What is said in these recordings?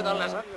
teed alles on?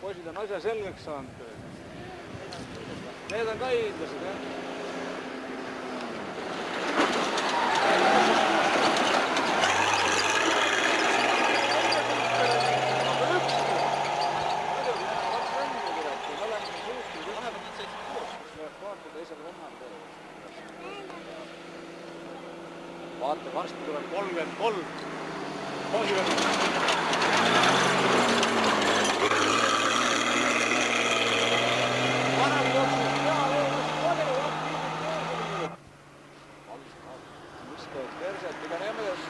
Poisid on asja selgeks saanud. Need on ka hiidlased, jah. Vaata, varsti tuleb 33.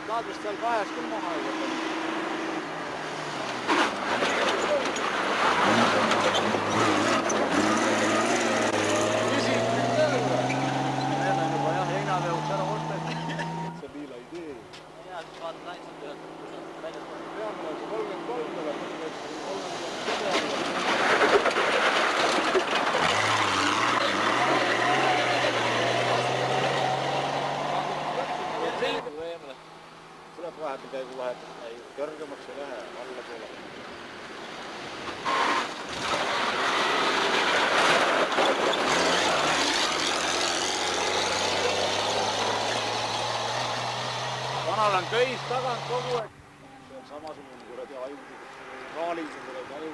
Naadrist seal kahes küll maha ei võtta. Küsid nüüd tööle. Need on juba jah, heinaveoks ära osteti. See liila ei tee. Jaa, siis vaatad ainult töölt, kus on välja tulnud. Peamine on see 33 tuleb. 33. Tuleb vahepeal käigu vahepeal, kõrgemaks ei lähe, alla poole. Vanal on köis tagant kogu aeg. See on samasugune kuradi aju, raalis on kuradi aju.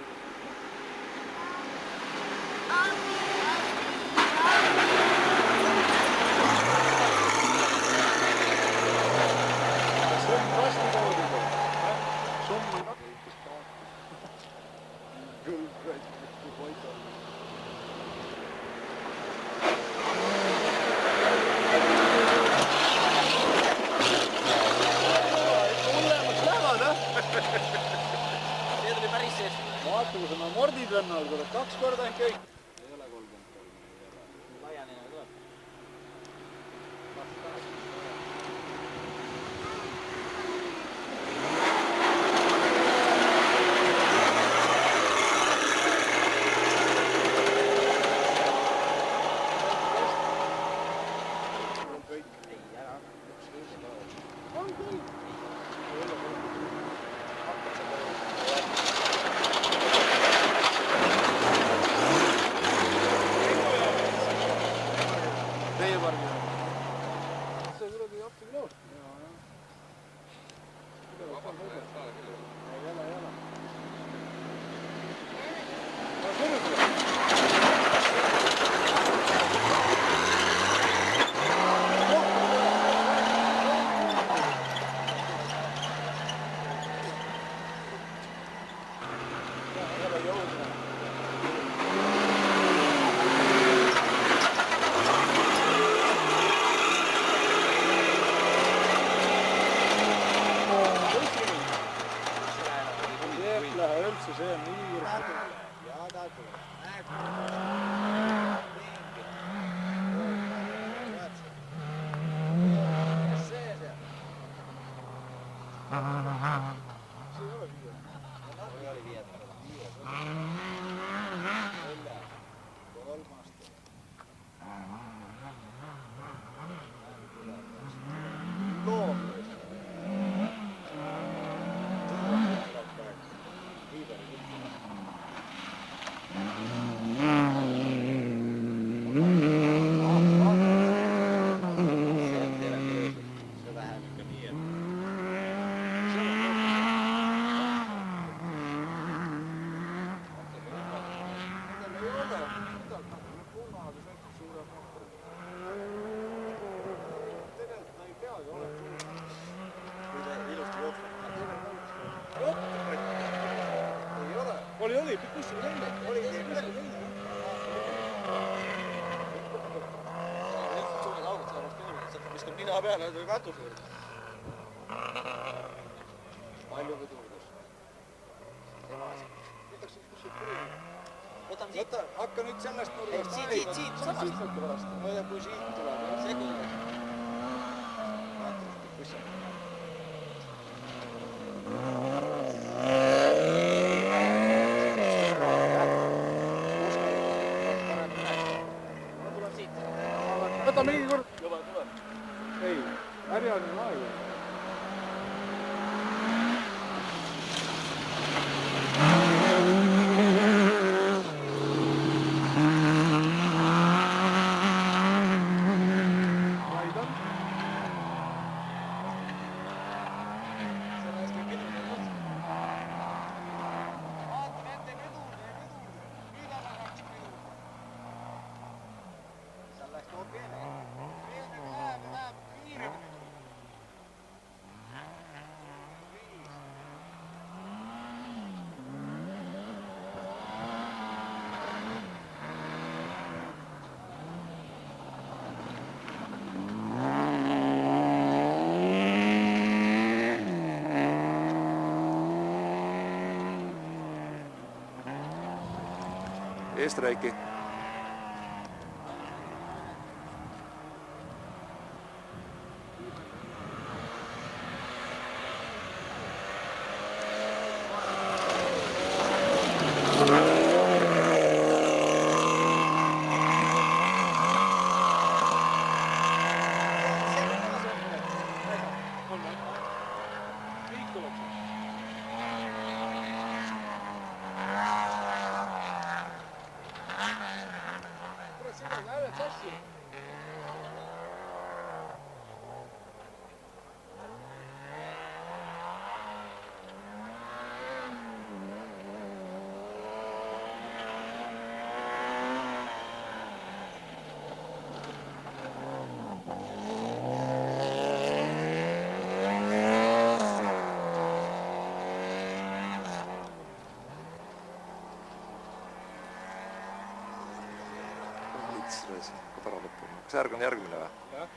Vaata, kui sul on mordid vennal, kuule, 2 korda ainult kõik. Ei ole 33. Laianine tuleb. See on nii hirmsad. Jaa, ta tuleb. See seal. See ei ole 5. Ei ole 5. 3. Loom. Oli, kus see välja? Oli üle. Lihtsalt suured augud seal vastu juurde, sealt viskab nina peale, tuli katus juurde. Palju või tuudes? Võtaks kus see kuri. võta, hakka nüüd sellest nurgast. Siit pärast. No ja kui siit tuleb. Sekunde. Vaata, kus on. Võta mingi kord. Juba tuleb. Ei, härjani aeg. Eesträiki. Kas järg on järgmine või? Jah.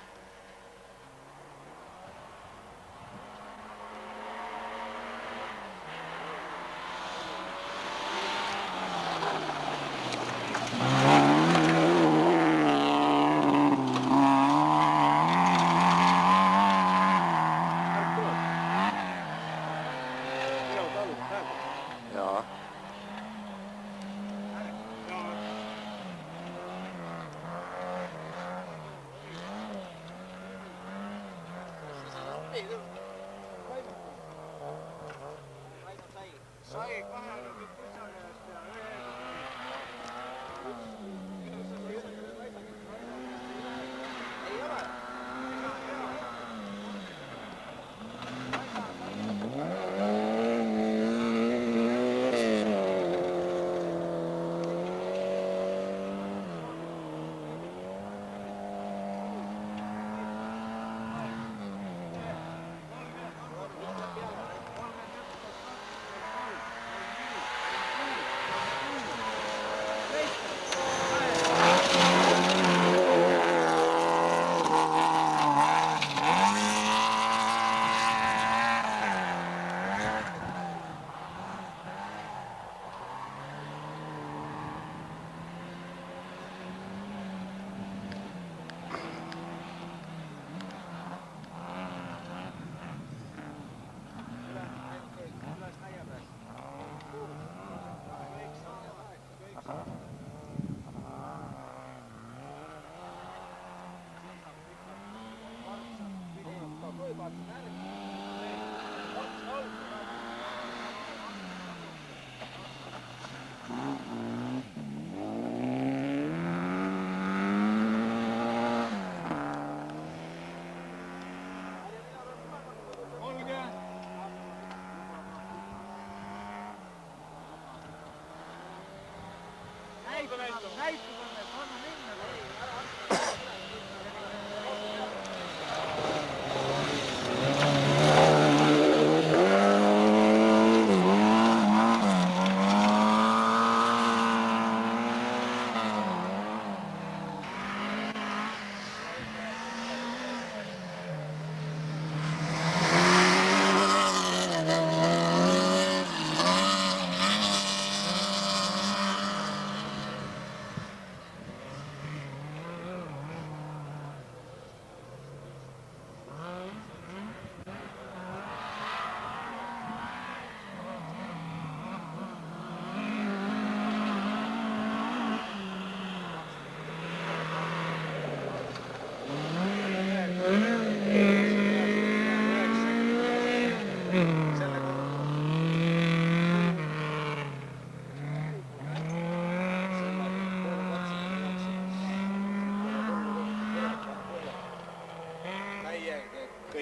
Jaa. Sai kahel on nüüd kussa käest ja ei ole.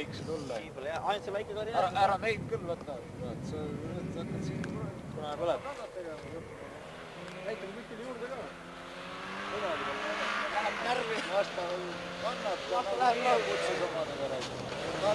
võiks tulla. Ainult see väike karjäär. Ära meid küll võta. Sa hakkad siin kuna põleb. Näitame kuskil juurde ka. Läheb närvi. Vasta kannab. Läheb laulkutsus omadega räägib. Ta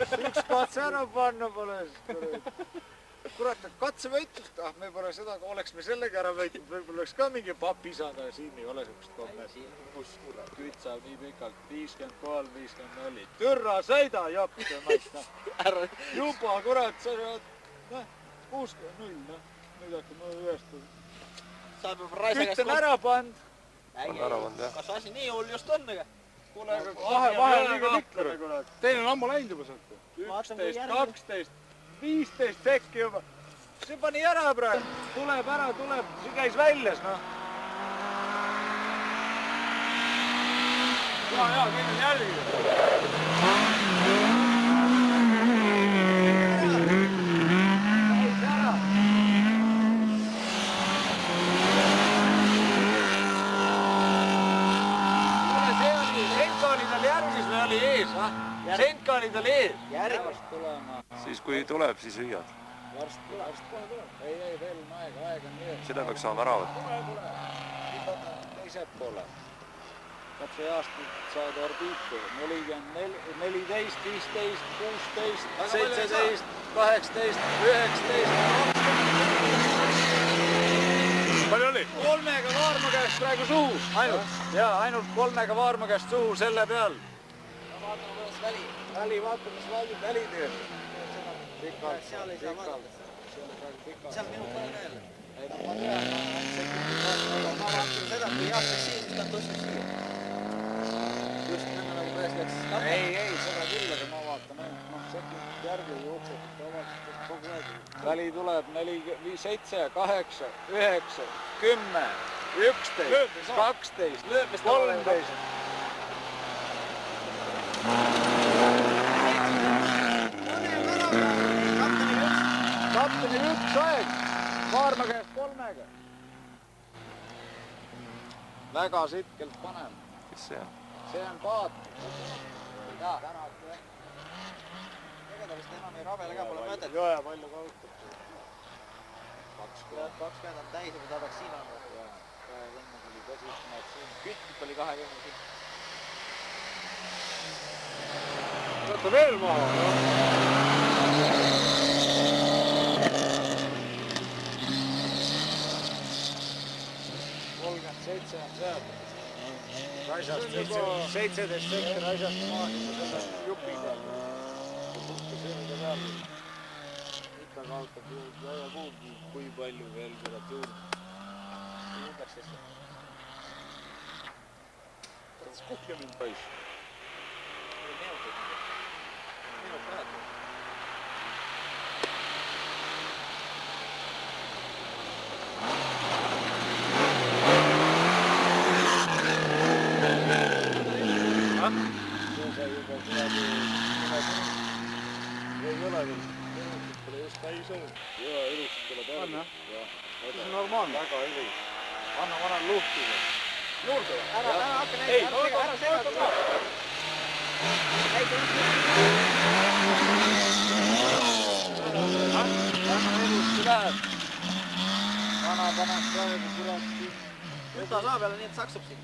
tuleb üks katse ära panna pole. Kurat, katse võitlust, me pole seda, oleks me sellega ära võitnud, võib-olla oleks ka mingi papisada ja siin ei ole sellist kommet. Kus kurat, kütsab nii pikalt, 53, 54. Türra, sõida, jopp, maista. Juba, kurat, sa oled, 60-0, nüüd hakkab mul ühest. Kütten ära pand. Kas asi nii hull just on, aga? Vahel liiga likkar. Teil on ammu läinud juba sealt. 11, 12, 15 sekki juba. See pani ära praegu. Tuleb ära, tuleb. See käis väljas, noh. Ja, kõik on jälgida. Senka oli tal ees. Järgmast tulema. Siis kui tuleb, siis hüüad. Varst kohe tuleb. Ei, veel on aeg on nii. Seda peaks saama ära võtta. Tule. Teised poole. Katse aastat saada orbiitu. 40, 14, 15, 16, 17, 18, 19. Palju oli? Kolmega Vaarma käest praegu suhu. Ainult. Jaa, ainult kolmega Vaarma käest suhu selle peal. Väli, vaata, mis väli teeb. Seal ei saa vaadata. Seal minut on jälle. Ei, no ma tean, ma vaatan seda, kui jahtaks siin, siis ta tõstab siia. Just enne nagu tões läks tapma. ei, seda küll, aga ma vaatan ainult, sekund järgi jookseb kogu aeg. Väli tuleb 7, 8, 9, 10, 11, 12, 13. Kapteni üks aeg, Vaarma käest kolmega. Väga sitkelt panem. Kes see on? See on Paat. Jaa. Ega ta vist enam ei rabele ka, pole mõtet. Jaa, palju kautab. 20 on täis, aga ta peaks siin anda. Küttit oli 20 siin. Võtta veel maha. 37 on seal. Raisast 17 sektor raisast maani, selle jupi seal. Ikka kaotab väga kuulgi, kui palju veel kurat juurde. Juurdaks sest. Kas kuhja mind poiss? Minut praegu. Ei ole veel. Eluksid pole just täis olnud. Jaa, eluksid pole päris. On, jah? See on normaalne. Väga hüvi. Anna vanan luhtiga. Juurde või? Ära hakka näidata. Ära segada. Anna elusti läheb. Vana paneb praegu kurat. Nüüd ta saab jälle nii, et saksub siin.